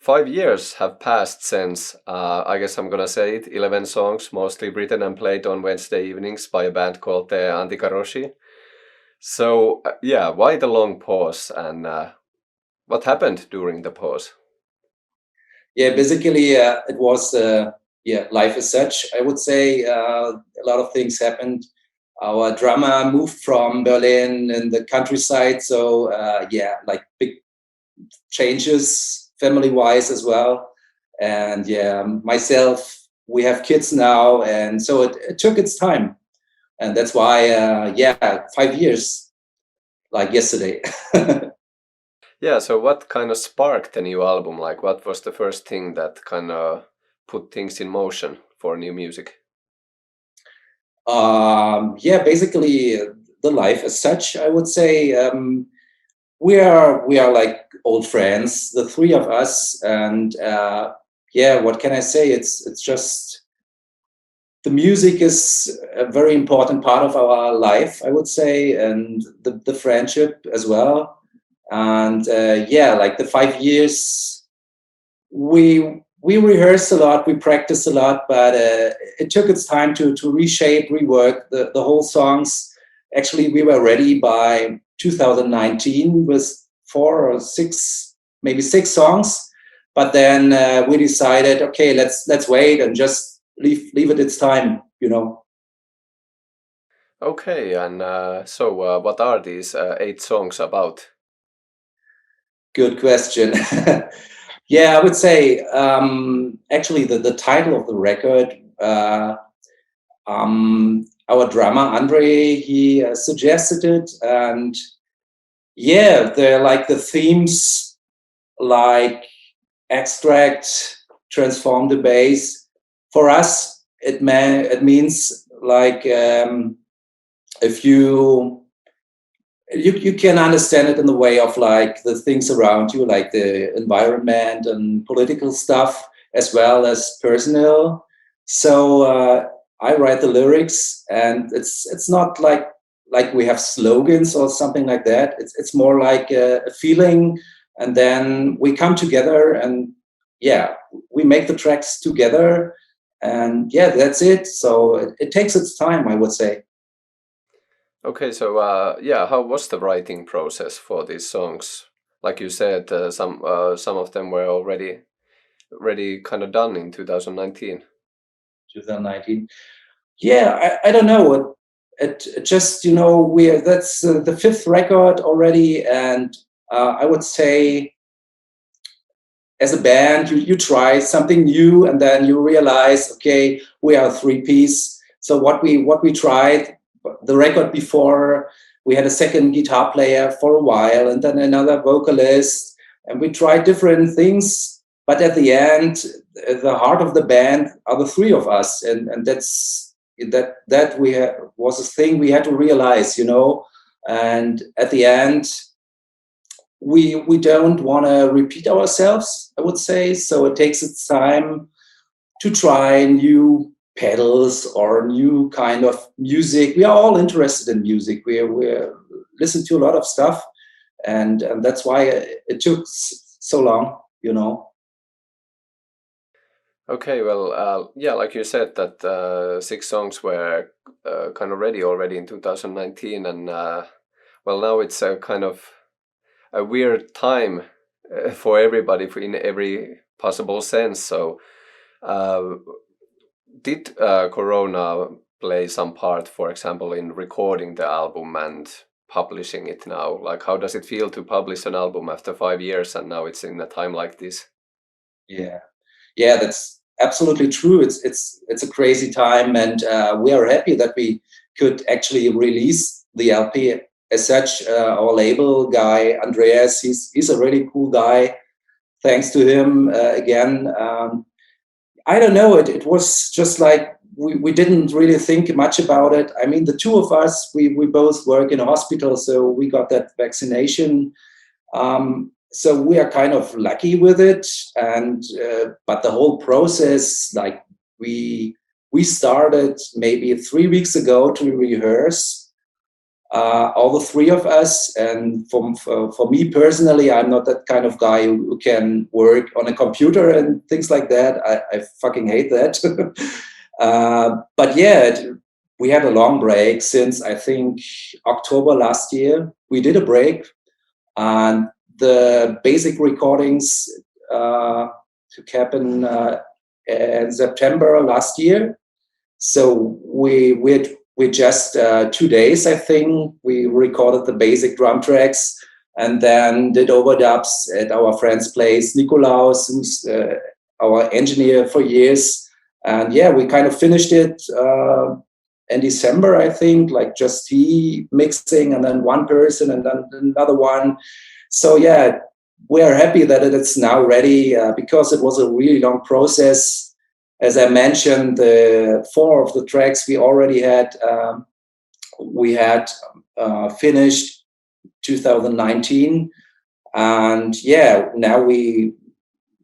5 years have passed since, I guess I'm gonna say it, 11 songs, mostly written and played on Wednesday evenings by a band called the ANTIKAROSHI. So, yeah, why the long pause and what happened during the pause? Yeah, basically, it was life as such. I would say a lot of things happened. Our drummer moved from Berlin in the countryside, so like big changes family-wise as well. And yeah, myself, we have kids now, and so it took its time, and that's why 5 years, like yesterday. Yeah, so what kind of sparked the new album? Like, what was the first thing that kind of put things in motion for new music? Basically the life as such, I would say. We are like old friends, the three of us, and what can I say? It's just the music is a very important part of our life, I would say, and the friendship as well. And like the 5 years, we rehearsed a lot, we practiced a lot, but it took its time to reshape, rework the whole songs. Actually, we were ready by 2019 with 4 or 6, maybe 6 songs. But then we decided, okay, let's wait and just leave it its time, you know. Okay, and what are these 8 songs about? Good question. Yeah, I would say actually the title of the record. Our drummer Andre, he suggested it, and yeah, they're like the themes, like extract, transform the bass. For us, it means like if you can understand it in the way of like the things around you, like the environment and political stuff, as well as personal. So I write the lyrics, and it's not like we have slogans or something like that. It's more like a feeling, and then we come together, and yeah, we make the tracks together, and yeah, that's it. So it takes its time, I would say. Okay, so yeah, how was the writing process for these songs? Like you said, some of them were already kind of done in 2019. 2019. Yeah, I don't know. It just, we're that's the fifth record already, and I would say as a band, you try something new, and then you realize, okay, we are a three-piece. So what we tried the record before, we had a second guitar player for a while, and then another vocalist, and we tried different things. But at the end, the heart of the band are the three of us, and that was a thing we had to realize, And at the end, we don't want to repeat ourselves, I would say. So it takes its time to try new pedals or new kind of music. We are all interested in music. We listen to a lot of stuff, and that's why it took so long, Okay, well, yeah, like you said, that 6 songs were kind of ready already in 2019, and well, now it's a kind of a weird time for everybody in every possible sense. So, uh, did Corona play some part, for example, in recording the album and publishing it now? Like, how does it feel to publish an album after 5 years and now it's in a time like this? Yeah, yeah, that's absolutely true. It's a crazy time, and we are happy that we could actually release the LP. As such, our label guy Andreas, he's a really cool guy. Thanks to him again. I don't know. It was just like we didn't really think much about it. I mean, the two of us, we both work in a hospital, so we got that vaccination. So we are kind of lucky with it, and but the whole process, like we started maybe 3 weeks ago to rehearse, all the three of us. And for me personally, I'm not that kind of guy who can work on a computer and things like that. I fucking hate that. But yeah, we had a long break since I think October last year. We did a break, and the basic recordings took happen in September last year. So we just 2 days, I think, we recorded the basic drum tracks and then did overdubs at our friend's place, Nikolaus, who's our engineer for years. And yeah, we kind of finished it in December, I think, like just he mixing and then one person and then another one. So yeah, we are happy that it's now ready because it was a really long process. As I mentioned, four of the tracks we already had, we had finished 2019, and yeah, now we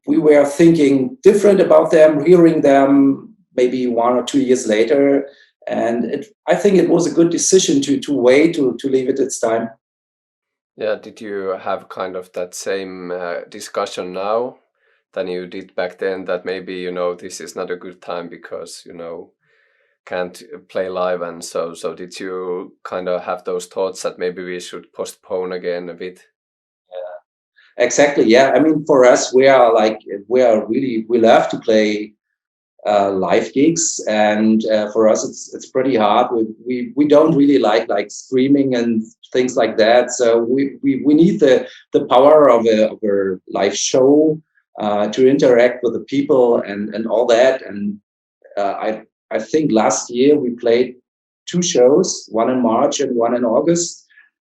were thinking different about them, hearing them maybe 1 or 2 years later, and I think it was a good decision to wait to leave it its time. Yeah, did you have kind of that same discussion now than you did back then, that maybe, this is not a good time because, can't play live, and so did you kind of have those thoughts that maybe we should postpone again a bit? Exactly. Yeah. I mean, for us, we love to play live gigs, and for us, it's pretty hard. We don't really like streaming and things like that. So we need the power of a live show to interact with the people and all that. And I think last year we played two shows, one in March and one in August.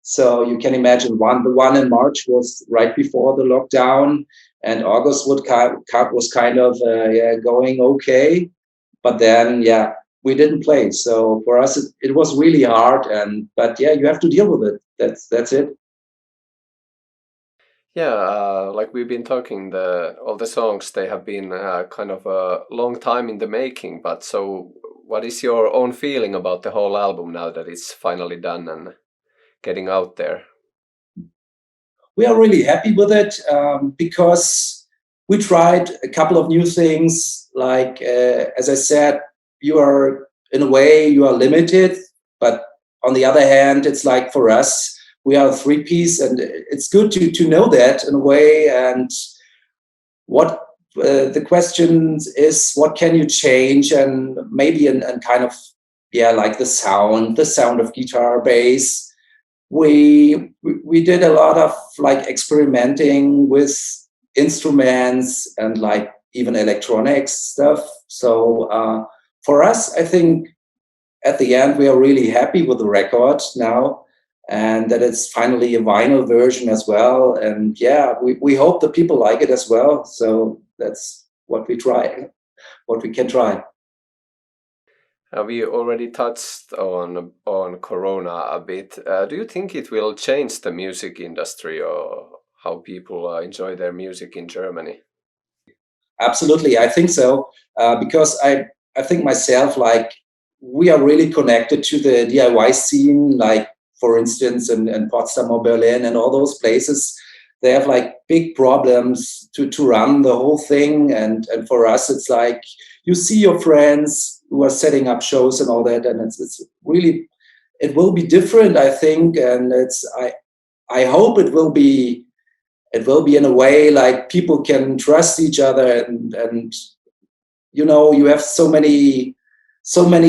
So you can imagine the one in March was right before the lockdown, and August was kind of yeah, going okay, but then yeah, we didn't play. So for us it was really hard, and but yeah, you have to deal with it. That's it. Yeah, like we've been talking, all the songs, they have been kind of a long time in the making. But so, what is your own feeling about the whole album now that it's finally done and getting out there? We are really happy with it because we tried a couple of new things. Like as I said, you are in a way you are limited, but on the other hand, it's like for us, we are a three piece, and it's good to know that in a way. And what the question is, what can you change, and maybe and kind of yeah, like the sound of guitar, bass. We did a lot of like experimenting with instruments and like even electronics stuff. So for us, I think at the end we are really happy with the record now, and that it's finally a vinyl version as well. And yeah, we hope that people like it as well. So that's what we try, what we can try. We already touched on Corona a bit. Do you think it will change the music industry or how people enjoy their music in Germany? Absolutely, I think so. Because I think myself, like we are really connected to the DIY scene, like for instance, in Potsdam or Berlin and all those places. They have like big problems to run the whole thing, and for us, it's like you see your friends who are setting up shows and all that, and it's really it will be different, I think, and I hope it will be in a way like people can trust each other, and you know, you have so many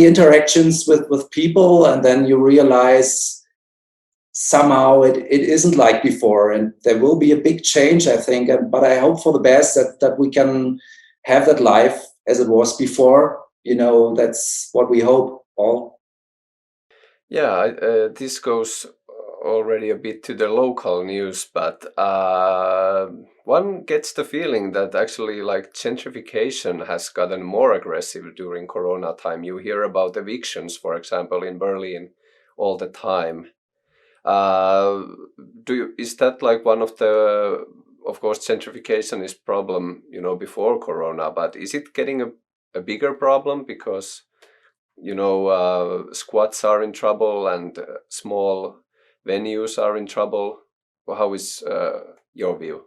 interactions with people, and then you realize somehow it isn't like before, and there will be a big change, I think, but I hope for the best that we can have that life as it was before. You know, that's what we hope all. Yeah, this goes already a bit to the local news, but one gets the feeling that actually, like, gentrification has gotten more aggressive during Corona time. You hear about evictions, for example, in Berlin all the time. Uh, is that like one of the, of course, gentrification is problem, before Corona, but is it getting a bigger problem because squats are in trouble and small venues are in trouble. Well, how is your view?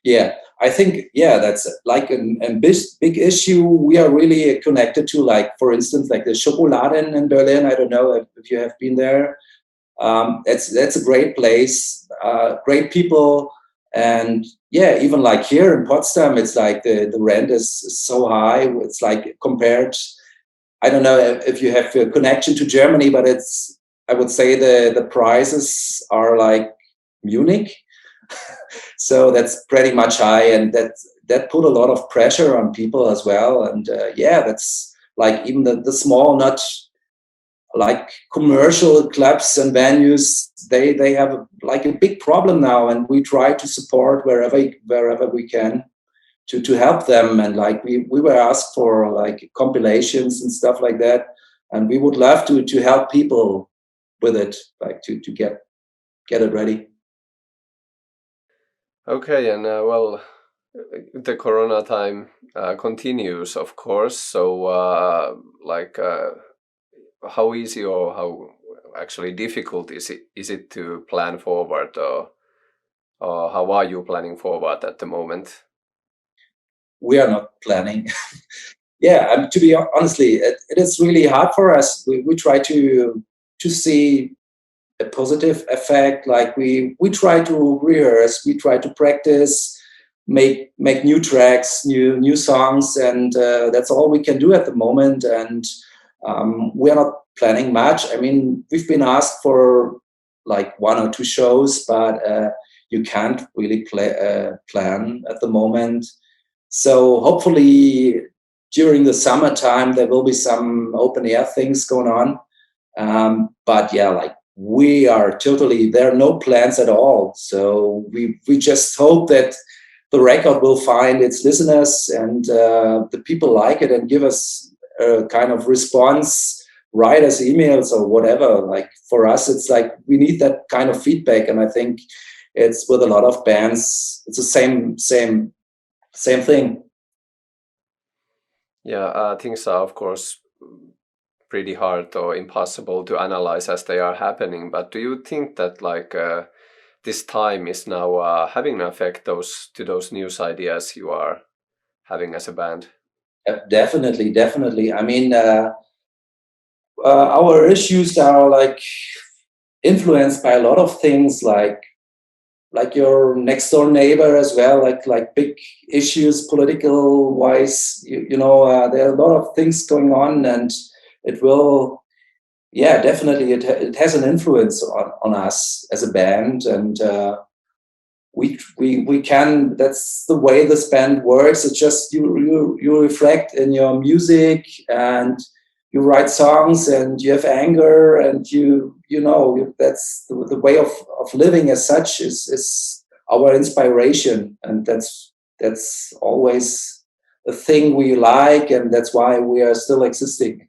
Yeah, I think, yeah, that's like a big issue we are really connected to, like, for instance, like the Schokoladen in Berlin. I don't know if you have been there. That's a great place, great people. And yeah, even like here in Potsdam, it's like the rent is so high. It's like compared, I don't know if you have a connection to Germany, but I would say the prices are like Munich. So that's pretty much high, and that put a lot of pressure on people as well. And yeah, that's like even the small, not like commercial clubs and venues, they have like a big problem now, and we try to support wherever we can to help them. And like we were asked for like compilations and stuff like that, and we would love to help people with it, like to get it ready. Okay, and the Corona time continues, of course. So, how easy or how actually difficult is it to plan forward, or how are you planning forward at the moment? We are not planning. Yeah, to be honestly, it is really hard for us. We try to see a positive effect. Like we try to rehearse, we try to practice, make new tracks, new songs, and that's all we can do at the moment. And we are not planning much. I mean, we've been asked for like one or two shows, but you can't really plan at the moment. So hopefully during the summertime there will be some open air things going on. But yeah, like we are totally, there are no plans at all. So we just hope that the record will find its listeners, and the people like it and give us a kind of response, write us emails or whatever. Like for us, it's like we need that kind of feedback, and I think it's with a lot of bands, it's the same thing. Yeah, things are, of course, pretty hard or impossible to analyze as they are happening. But do you think that this time is now having an effect to those news ideas you are having as a band? Definitely. I mean, our issues are like influenced by a lot of things, like your next door neighbor as well, like big issues political wise. There are a lot of things going on, and it will, yeah, definitely it has an influence on us as a band. And we can, that's the way this band works. It's just you reflect in your music, and you write songs, and you have anger, and that's the way of living as such is our inspiration. And that's always the thing we like, and that's why we are still existing.